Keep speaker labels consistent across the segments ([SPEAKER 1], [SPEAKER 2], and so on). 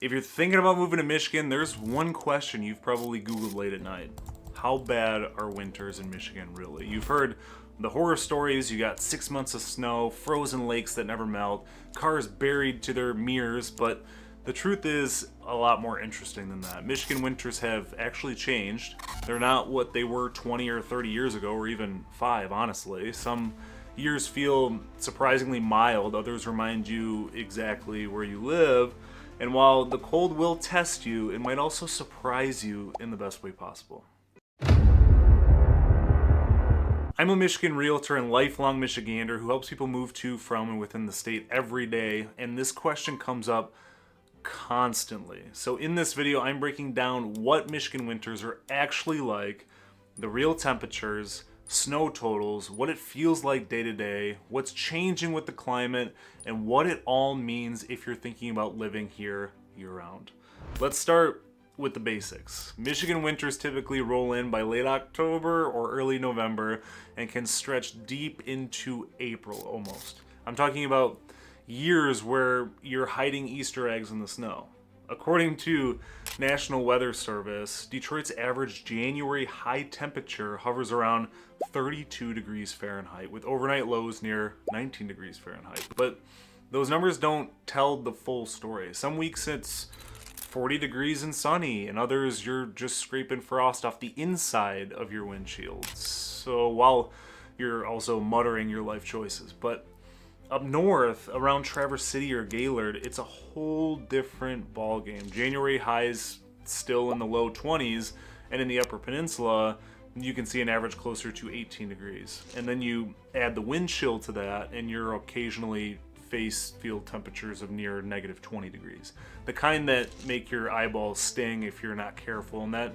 [SPEAKER 1] If you're thinking about moving to Michigan, there's one question you've probably Googled late at night. How bad are winters in Michigan, really? You've heard the horror stories. You got 6 months of snow, frozen lakes that never melt, cars buried to their mirrors, but the truth is a lot more interesting than that. Michigan winters have actually changed. They're not what they were 20 or 30 years ago, or even 5, honestly. Some years feel surprisingly mild, others remind you exactly where you live. And while the cold will test you, it might also surprise you in the best way possible. I'm a Michigan realtor and lifelong Michigander who helps people move to, from, and within the state every day, and this question comes up constantly. So in this video, I'm breaking down what Michigan winters are actually like, the real temperatures, snow totals, what it feels like day to day, what's changing with the climate, and what it all means if you're thinking about living here year round. Let's start with the basics. Michigan winters typically roll in by late October or early November and can stretch deep into April almost. I'm talking about years where you're hiding Easter eggs in the snow. According to National Weather Service, Detroit's average January high temperature hovers around 32 degrees Fahrenheit, with overnight lows near 19 degrees Fahrenheit. But those numbers don't tell the full story. Some weeks it's 40 degrees and sunny, and others you're just scraping frost off the inside of your windshield. So while you're also muttering your life choices. But up north, around Traverse City or Gaylord, it's a whole different ballgame. January highs still in the low 20s, and in the Upper Peninsula, you can see an average closer to 18 degrees. And then you add the wind chill to that, and you're occasionally face field temperatures of near negative 20 degrees. The kind that make your eyeballs sting if you're not careful, and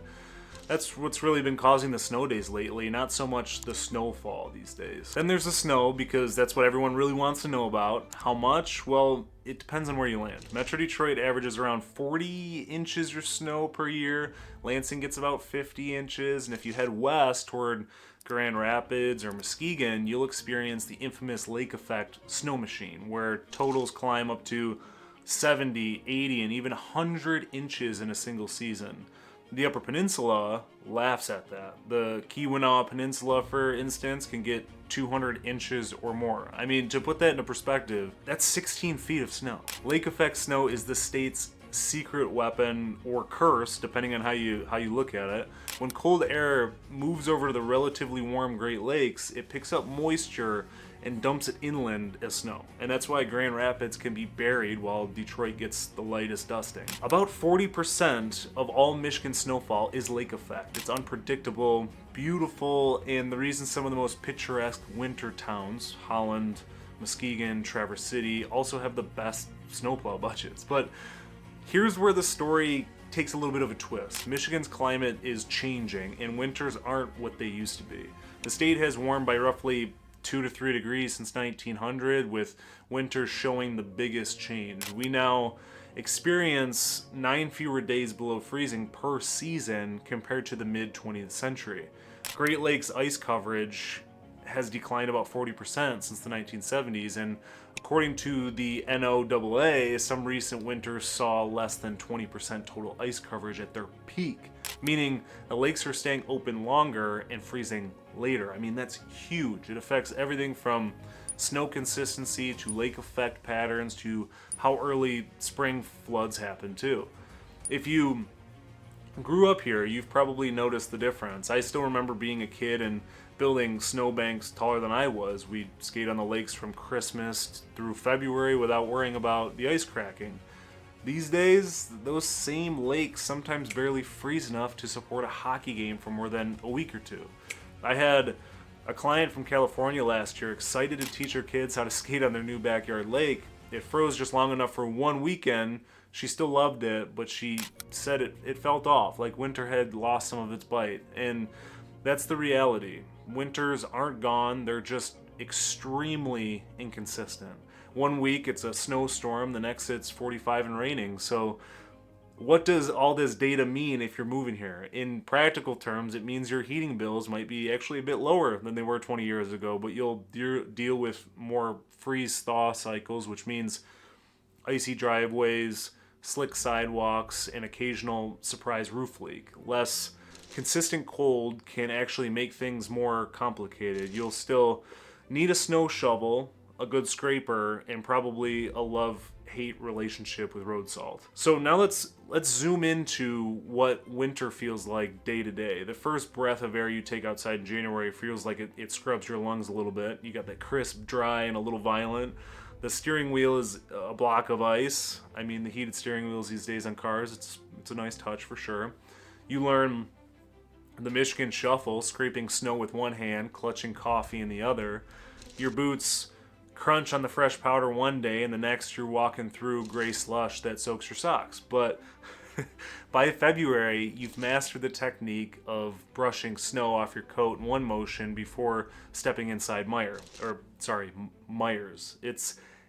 [SPEAKER 1] that's what's really been causing the snow days lately, not so much the snowfall these days. Then there's the snow, because that's what everyone really wants to know about. How much? Well, it depends on where you land. Metro Detroit averages around 40 inches of snow per year. Lansing gets about 50 inches. And if you head west toward Grand Rapids or Muskegon, you'll experience the infamous lake effect snow machine, where totals climb up to 70, 80, and even 100 inches in a single season. The Upper Peninsula laughs at that. The Keweenaw Peninsula, for instance, can get 200 inches or more. I mean, to put that into perspective, that's 16 feet of snow. Lake effect snow is the state's secret weapon, or curse, depending on how you look at it. When cold air moves over to the relatively warm Great Lakes, it picks up moisture and dumps it inland as snow. And that's why Grand Rapids can be buried while Detroit gets the lightest dusting. About 40% of all Michigan snowfall is lake effect. It's unpredictable, beautiful, and the reason some of the most picturesque winter towns, Holland, Muskegon, Traverse City, also have the best snowplow budgets. But here's where the story takes a little bit of a twist. Michigan's climate is changing, and winters aren't what they used to be. The state has warmed by roughly 2 to 3 degrees since 1900, with winters showing the biggest change. We now experience 9 fewer days below freezing per season compared to the mid-20th century. Great Lakes ice coverage has declined about 40% since the 1970s, and according to the NOAA, some recent winters saw less than 20% total ice coverage at their peak, meaning the lakes are staying open longer and freezing later. I mean, that's huge. It affects everything from snow consistency to lake effect patterns to how early spring floods happen too. If you grew up here, you've probably noticed the difference. I still remember being a kid and building snowbanks taller than I was. We'd skate on the lakes from Christmas through February without worrying about the ice cracking. These days, those same lakes sometimes barely freeze enough to support a hockey game for more than a week or two. I had a client from California last year excited to teach her kids how to skate on their new backyard lake. It froze just long enough for one weekend. She still loved it, but she said it felt off, like winter had lost some of its bite. And that's the reality. Winters aren't gone, they're just extremely inconsistent. One week it's a snowstorm, the next it's 45 and raining. So what does all this data mean if you're moving here? In practical terms, it means your heating bills might be actually a bit lower than they were 20 years ago, but you'll deal with more freeze-thaw cycles, which means icy driveways, slick sidewalks, and occasional surprise roof leak. Less consistent cold can actually make things more complicated. You'll still need a snow shovel, a good scraper, and probably a love-hate relationship with road salt. So now let's zoom into what winter feels like day to day. The first breath of air you take outside in January feels like it scrubs your lungs a little bit. You got that crisp, dry, and a little violent. The steering wheel is a block of ice. I mean, the heated steering wheels these days on cars, it's a nice touch for sure. You learn the Michigan shuffle, scraping snow with one hand, clutching coffee in the other. Your boots crunch on the fresh powder one day, and the next you're walking through gray slush that soaks your socks. But by February, you've mastered the technique of brushing snow off your coat in one motion before stepping inside Myers.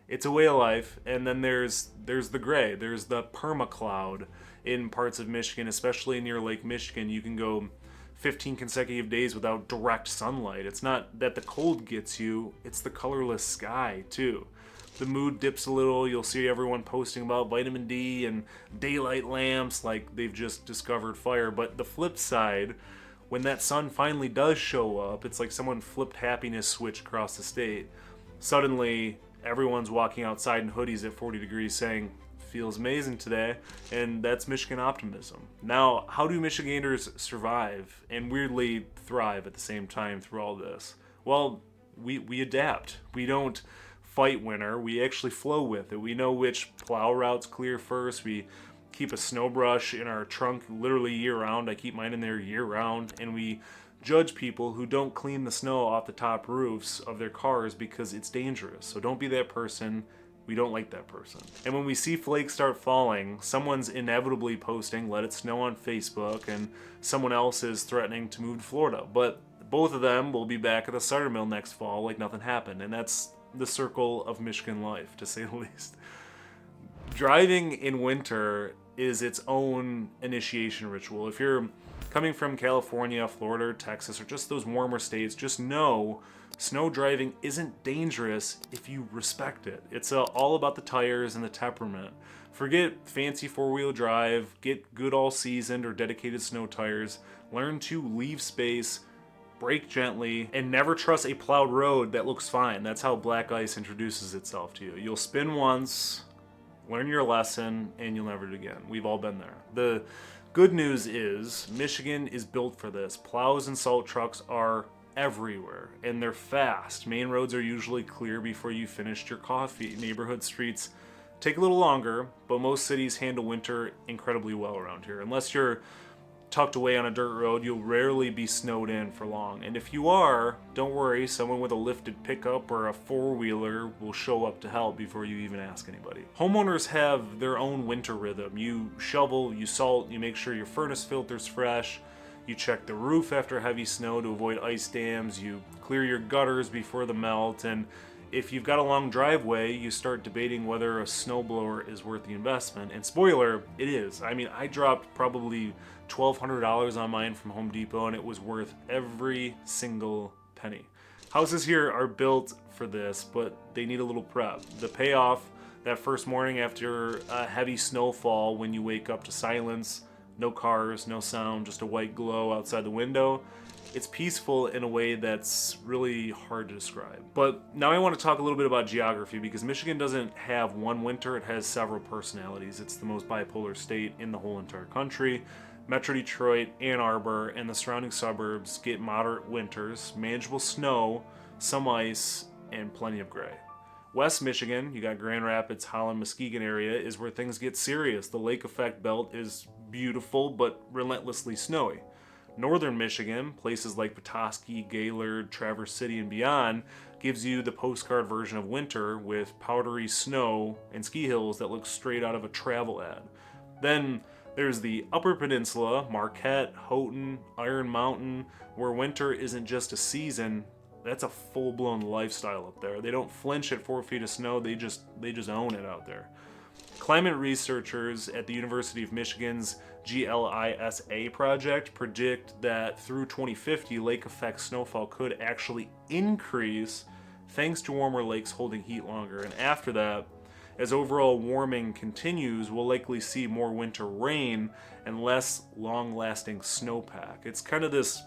[SPEAKER 1] It's a way of life. And then there's the gray. There's the permacloud in parts of Michigan, especially near Lake Michigan. You can go 15 consecutive days without direct sunlight. It's not that the cold gets you, it's the colorless sky too. The mood dips a little. You'll see everyone posting about vitamin D and daylight lamps like they've just discovered fire. But the flip side, when that sun finally does show up, it's like someone flipped happiness switch across the state. Suddenly, everyone's walking outside in hoodies at 40 degrees saying, feels amazing today, and that's Michigan optimism. Now, how do Michiganders survive and weirdly thrive at the same time through all this? Well, we adapt. We don't fight winter, we actually flow with it. We know which plow routes clear first. We keep a snow brush in our trunk literally year round. I keep mine in there year round, and we judge people who don't clean the snow off the top roofs of their cars because it's dangerous. So don't be that person. We don't like that person. And when we see flakes start falling, someone's inevitably posting, let it snow on Facebook, and someone else is threatening to move to Florida. But both of them will be back at the cider mill next fall like nothing happened. And that's the circle of Michigan life, to say the least. Driving in winter is its own initiation ritual. If you're coming from California, Florida, Texas, or just those warmer states, just know snow driving isn't dangerous if you respect it. It's all about the tires and the temperament. Forget fancy four-wheel drive, get good all-seasoned or dedicated snow tires, learn to leave space, brake gently, and never trust a plowed road that looks fine. That's how black ice introduces itself to you. You'll spin once, learn your lesson, and you'll never do it again. We've all been there. The good news is Michigan is built for this. Plows and salt trucks are everywhere, and they're fast. Main roads are usually clear before you finished your coffee. Neighborhood streets take a little longer, but most cities handle winter incredibly well around here. Unless you're tucked away on a dirt road, you'll rarely be snowed in for long. And if you are, don't worry, someone with a lifted pickup or a four-wheeler will show up to help before you even ask anybody. Homeowners have their own winter rhythm. You shovel, you salt, you make sure your furnace filter's fresh, you check the roof after heavy snow to avoid ice dams, you clear your gutters before the melt, and if you've got a long driveway, you start debating whether a snowblower is worth the investment. And spoiler, it is. I mean, I dropped probably $1,200 on mine from Home Depot, and it was worth every single penny. Houses here are built for this, but they need a little prep. The payoff that first morning after a heavy snowfall, when you wake up to silence, no cars, no sound, just a white glow outside the window. It's peaceful in a way that's really hard to describe. But now I want to talk a little bit about geography, because Michigan doesn't have one winter, it has several personalities. It's the most bipolar state in the whole entire country. Metro Detroit, Ann Arbor, and the surrounding suburbs get moderate winters, manageable snow, some ice, and plenty of gray. West Michigan, you got Grand Rapids, Holland, Muskegon area, is where things get serious. The lake effect belt is beautiful but relentlessly snowy. Northern Michigan, places like Petoskey, Gaylord, Traverse City, and beyond, gives you the postcard version of winter with powdery snow and ski hills that look straight out of a travel ad. Then there's the Upper Peninsula, Marquette, Houghton, Iron Mountain, where winter isn't just a season, that's a full-blown lifestyle up there. They don't flinch at 4 feet of snow, they just own it out there. Climate researchers at the University of Michigan's GLISA project predict that through 2050, lake effect snowfall could actually increase thanks to warmer lakes holding heat longer. And after that, as overall warming continues, we'll likely see more winter rain and less long-lasting snowpack. It's kind of this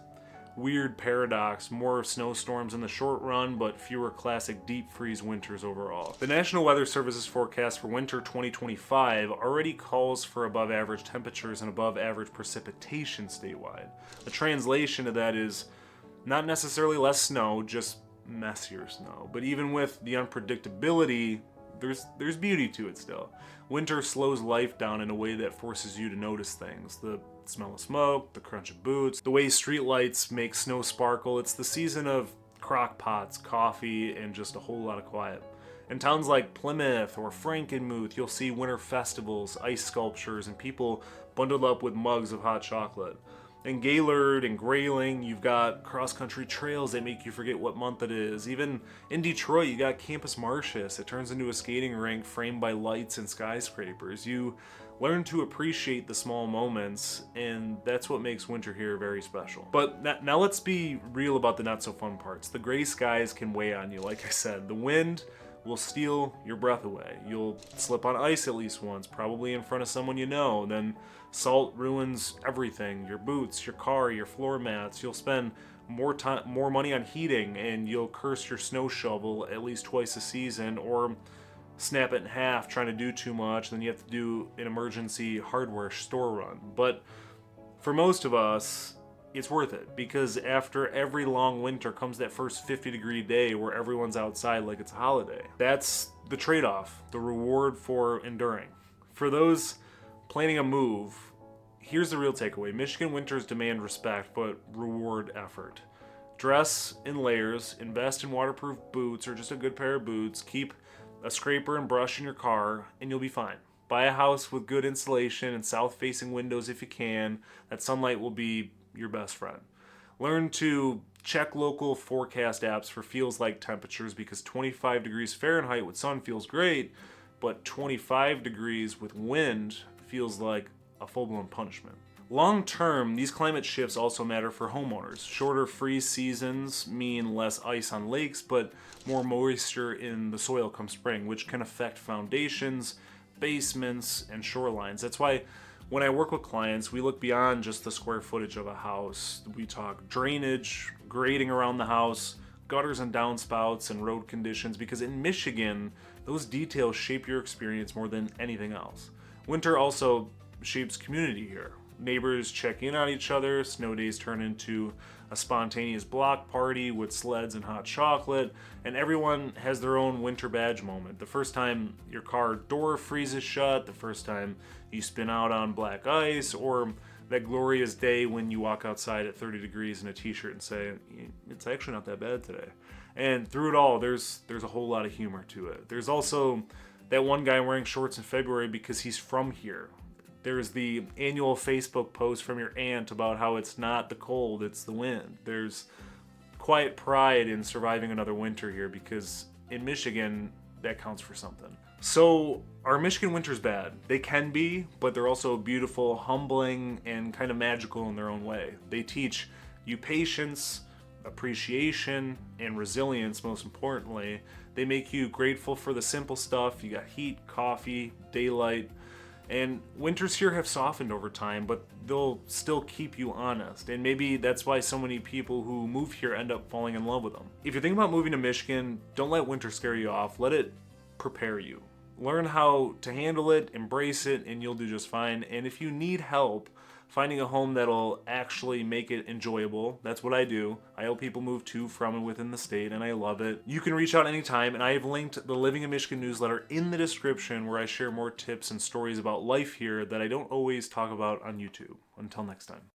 [SPEAKER 1] weird paradox, more snowstorms in the short run, but fewer classic deep freeze winters overall. The National Weather Service's forecast for winter 2025 already calls for above average temperatures and above average precipitation statewide. The translation of that is not necessarily less snow, just messier snow. But even with the unpredictability, there's beauty to it still. Winter slows life down in a way that forces you to notice things. The smell of smoke, the crunch of boots, the way streetlights make snow sparkle. It's the season of crock pots, coffee, and just a whole lot of quiet. In towns like Plymouth or Frankenmuth, you'll see winter festivals, ice sculptures, and people bundled up with mugs of hot chocolate. In Gaylord and Grayling, you've got cross-country trails that make you forget what month it is. Even in Detroit, you got Campus Martius. It turns into a skating rink framed by lights and skyscrapers. You learn to appreciate the small moments, and that's what makes winter here very special. But now let's be real about the not-so-fun parts. The gray skies can weigh on you, like I said. The wind will steal your breath away. You'll slip on ice at least once, probably in front of someone you know. Then salt ruins everything, your boots, your car, your floor mats. You'll spend more money on heating, and you'll curse your snow shovel at least twice a season, or snap it in half trying to do too much. Then you have to do an emergency hardware store run. But for most of us, it's worth it, because after every long winter comes that first 50-degree day where everyone's outside like it's a holiday. That's the trade-off, the reward for enduring. For those planning a move, here's the real takeaway. Michigan winters demand respect, but reward effort. Dress in layers, invest in waterproof boots or just a good pair of boots, keep a scraper and brush in your car, and you'll be fine. Buy a house with good insulation and south-facing windows if you can. That sunlight will be your best friend. Learn to check local forecast apps for feels like temperatures, because 25 degrees Fahrenheit with sun feels great, but 25 degrees with wind feels like a full-blown punishment. Long term, these climate shifts also matter for homeowners. Shorter freeze seasons mean less ice on lakes, but more moisture in the soil come spring, which can affect foundations, basements, and shorelines. That's why when I work with clients, we look beyond just the square footage of a house. We talk drainage, grading around the house, gutters and downspouts, and road conditions, because in Michigan, those details shape your experience more than anything else. Winter also shapes community here. Neighbors check in on each other, snow days turn into a spontaneous block party with sleds and hot chocolate, and everyone has their own winter badge moment. The first time your car door freezes shut, the first time you spin out on black ice, or that glorious day when you walk outside at 30 degrees in a t-shirt and say, it's actually not that bad today. And through it all, there's a whole lot of humor to it. There's also that one guy wearing shorts in February because he's from here. There's the annual Facebook post from your aunt about how it's not the cold, it's the wind. There's quiet pride in surviving another winter here, because in Michigan, that counts for something. So, are Michigan winters bad? They can be, but they're also beautiful, humbling, and kind of magical in their own way. They teach you patience, appreciation, and resilience, most importantly. They make you grateful for the simple stuff. You got heat, coffee, daylight. And winters here have softened over time, but they'll still keep you honest. And maybe that's why so many people who move here end up falling in love with them. If you're thinking about moving to Michigan, don't let winter scare you off. Let it prepare you. Learn how to handle it, embrace it, and you'll do just fine. And if you need help finding a home that'll actually make it enjoyable, that's what I do. I help people move to, from, and within the state, and I love it. You can reach out anytime, and I have linked the Living in Michigan newsletter in the description, where I share more tips and stories about life here that I don't always talk about on YouTube. Until next time.